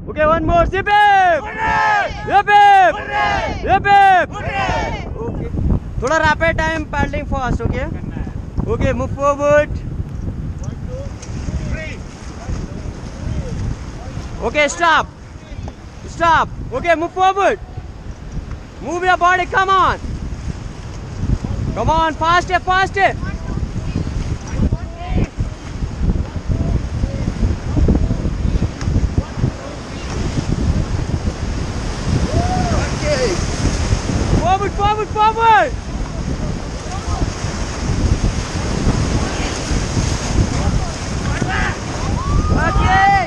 Okay, one more. Zip it. Zip it. Zip it. Okay. थोड़ा rapid time paddling fast. Okay. Okay, move forward. 1, 2, 3. Okay, stop. Stop. Okay, move forward. Move your body. Come on. Come on, faster, faster. Okay. Forward, forward, forward. Okay.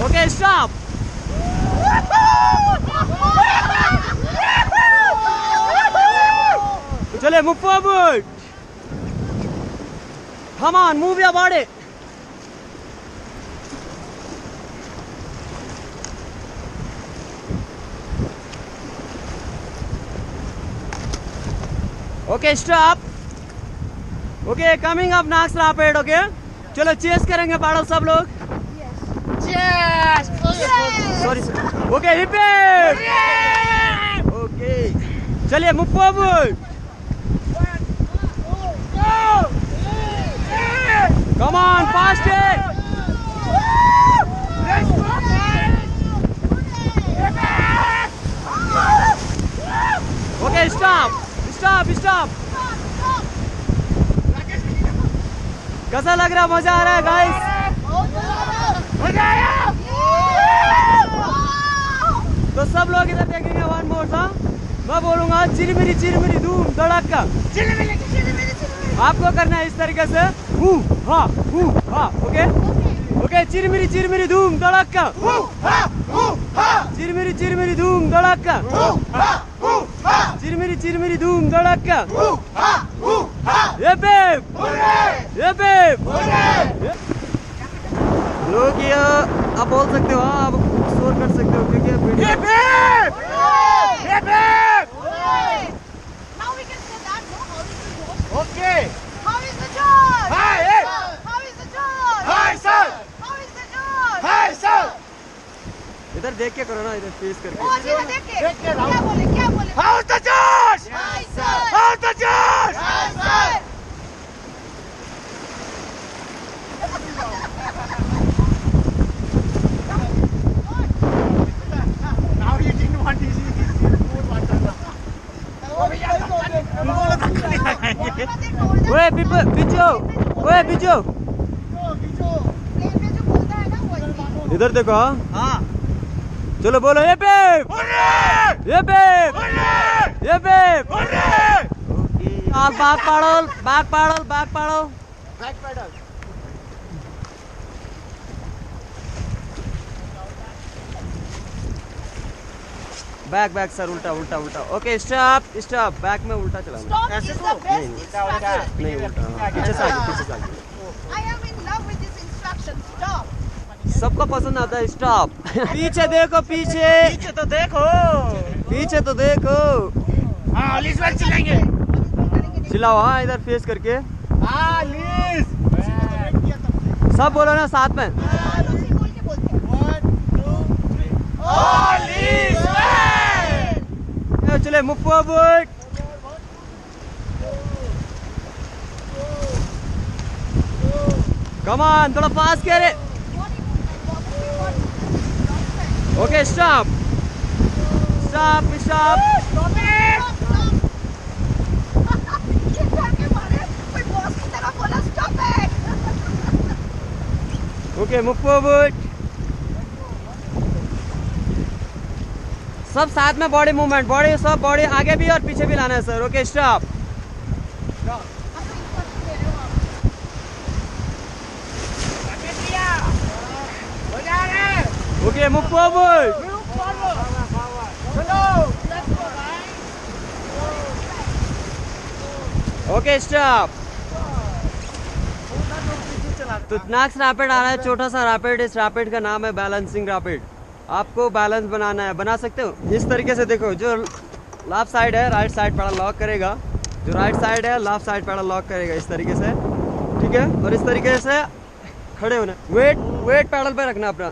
Okay, stop. चले, move forward. Come on, move your body. Okay, stop. Okay, coming up next rapid. Okay, चलो chess करेंगे पाड़ो सब लोग. Yes! Sorry sir. Okay, hip it. Okay, चलिए move forward. Come on, faster. Okay, stop. Stop, stop. कैसा लग रहा है? मजा आ रहा है गाइस? मजा आया! तो सब लोग इधर देखेंगे. वन मोर सा मैं बोलूंगा चिरमिरी चिरमिरी धूम धड़का. आपको करना है इस तरीके से. हा. Okay okay. चिरमिरी चिरमिरी धूम धड़का. चिरमिरी चिरमिरी धूम धड़का. चिरमिरी चिरमिरी धूम धड़का. ये बेब लोग ये आप बोल सकते हो. आप शोर कर सकते हो क्योंकि video. Now we can say that, no? How is the job? Okay. How is the job? Hi, How is the job? Hi, sir. How is the job? Hi, sir. इधर देख के करो ना, इधर फेस करके. वो सीधा देख के. देख के क्या बोले? How's the Josh? Hi, sir. How's the Josh? Hi, sir. Now you didn't want this. ओए बिजो. ओए बिजो प्लेन में जो बोलता है ना वो ऐसे. इधर देखो. हाँ. चलो बोलो ये बेब. ये बेब. ये बेब. और बाग पाड़ो. Back pedal. Back sir. उल्टा. Okay, stop. बैक में उल्टा चलाना. Stop ऐसे is तो? the best instruction. नहीं उल्टा. पीछे से आगे. I am in love with this instruction. Stop. सबको पसंद आता है स्टॉप. पीछे देखो. पीछे तो देखो. हाँ, लिस वाले चिल्लाएंगे. चिल्लाओ. हाँ, इधर फेस करके हाँ, लिस. सब बोलो ना साथ में. उसी बोल के बोलते हैं. 1, 2, 3. Oh, लिस. चले, मूव फॉरवर्ड. कम ऑन, थोड़ा फास्ट करे. Okay, stop. Stop it. ये करके मारे. कोई बॉस की तरह बोला stop it. Okay, move forward. सब साथ में बॉडी मूवमेंट. बॉडी आगे भी और पीछे भी लाना है sir. Okay, stop. Okay, move forward. Okay, stop. तो नेक्स्ट रैपिड आ रहा है, छोटा सा रैपिड. इस रैपिड का नाम है बैलेंसिंग रैपिड. आपको बैलेंस बनाना है. बना सकते हो इस तरीके से. देखो, जो लेफ्ट साइड है राइट साइड पैडल लॉक करेगा. जो राइट साइड है लेफ्ट साइड पैडल लॉक करेगा. इस तरीके से, ठीक ठीक है, और इस तरीके से खड़े होना, वेट पैडल पे रखना अपना,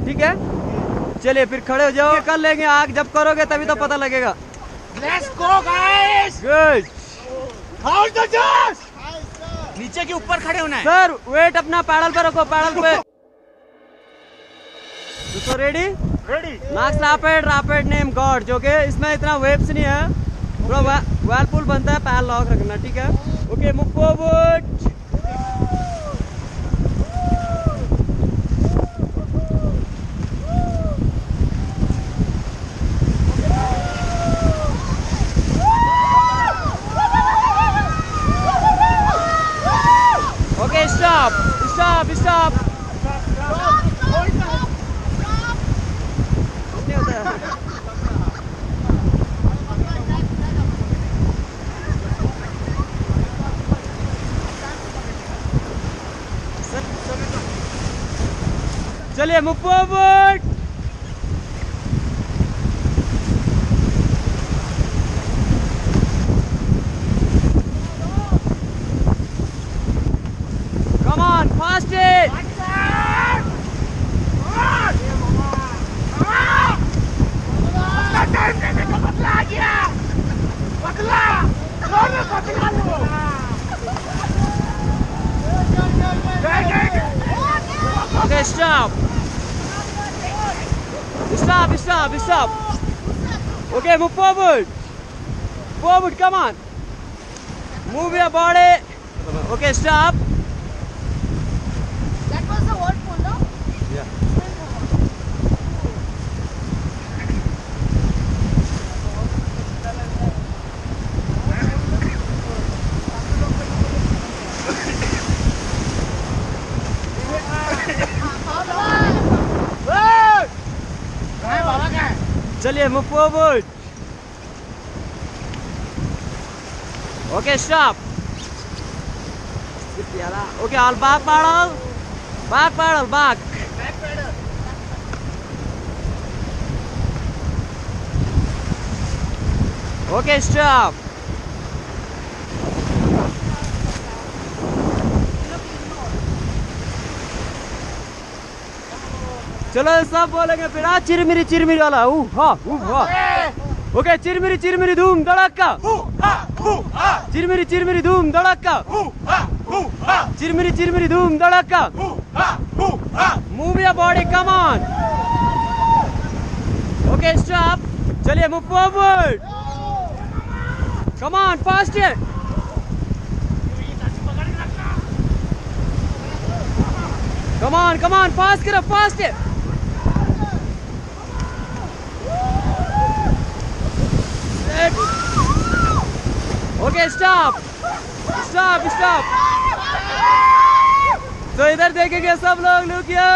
ठीक है। चलिए फिर खड़े हो जाओ, कर लेंगे आग, जब करोगे तभी तो पता लगेगा। Let's go guys. Good Hold the jars. नीचे के ऊपर खड़े होना है। सर, वेट अपना पैडल पे रखो, पैडल पे। तो ready? Ready. Max rapid name God, जो कि इसमें इतना वेव्स नहीं है, थोड़ा व्हर्लपूल बनता है, पैर लॉक रखना, ठीक है। Okay, move forward. Okay, stop. नहीं होता है। चलिए move forward. Come on, fast it. Okay, stop. Okay, move forward. Come on. Move your body. Okay, stop. That was the whirlpool, no? Yeah. चलिए move forward. Okay, stop. Okay, all back paddle. Okay, stop. चलो सब बोलेंगे फिर, आज चिरमिरी वाला। हाँ। Okay, Chirmiri धूम धड़ाका। चिरमिरी धूम धड़ाका। चिरमिरी धूम धड़ाका। Move your body, come on. Okay, stop. चलिए move forward. Come on, fast है। कम ऑन, फास्ट करो, फास्ट है। Okay, stop. तो इधर देखेंगे सब लोग, लुकिया।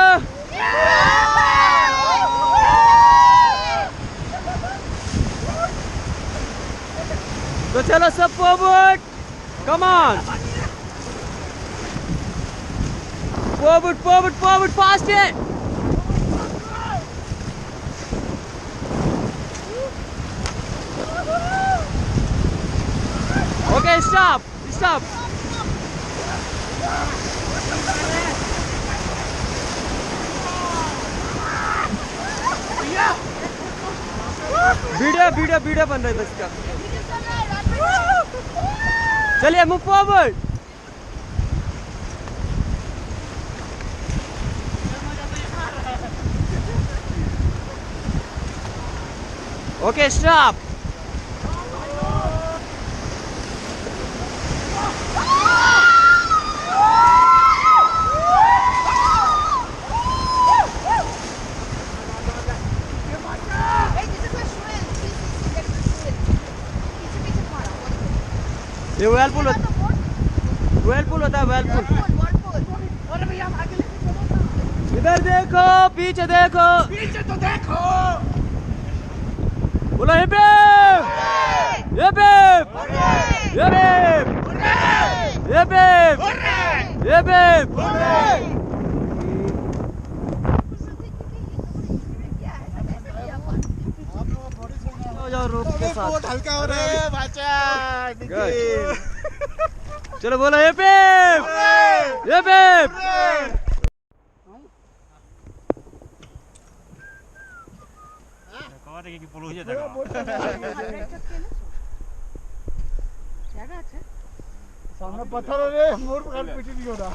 तो चलो सब forward, come on. Forward, fast है। Okay, stop. वीडियो बन रहा है इसका। चलिए मूव फॉरवर्ड। Okay, stop. ये व्हर्लपूल होता है, व्हर्लपूल। और भैया हम आगे लेके चलो ना। इधर देखो, पीछे देखो। पीछे तो देखो। बोलो हिप जाओ रोप के साथ। हल्का हो रहा है, बच्चा। चलो बोलो ये पेप ये पेप। सामने पत्थर है, मोर पकड़ पीछे नहीं हो रहा।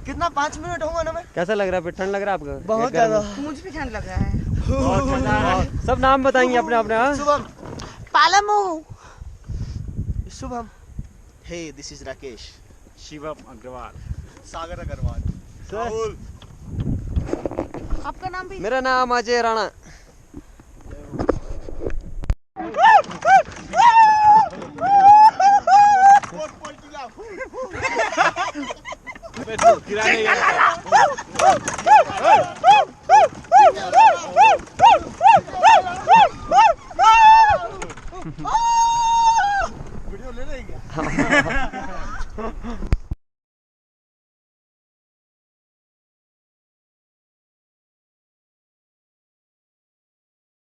कितना 5 मिनट होगा ना? मैं कैसा लग रहा है? ठंड लग रहा है आपको? बहुत ज्यादा। मुझे भी ठंड लग रहा है। सब नाम बताएंगे अपने अपने। हाँ शुभम, पालमू। शुभम। हे, दिस इज राकेश। शिवम अग्रवाल। सागर अग्रवाल। राहुल। आपका नाम भी? मेरा नाम अजय राणा। वीडियो ले लेंगे।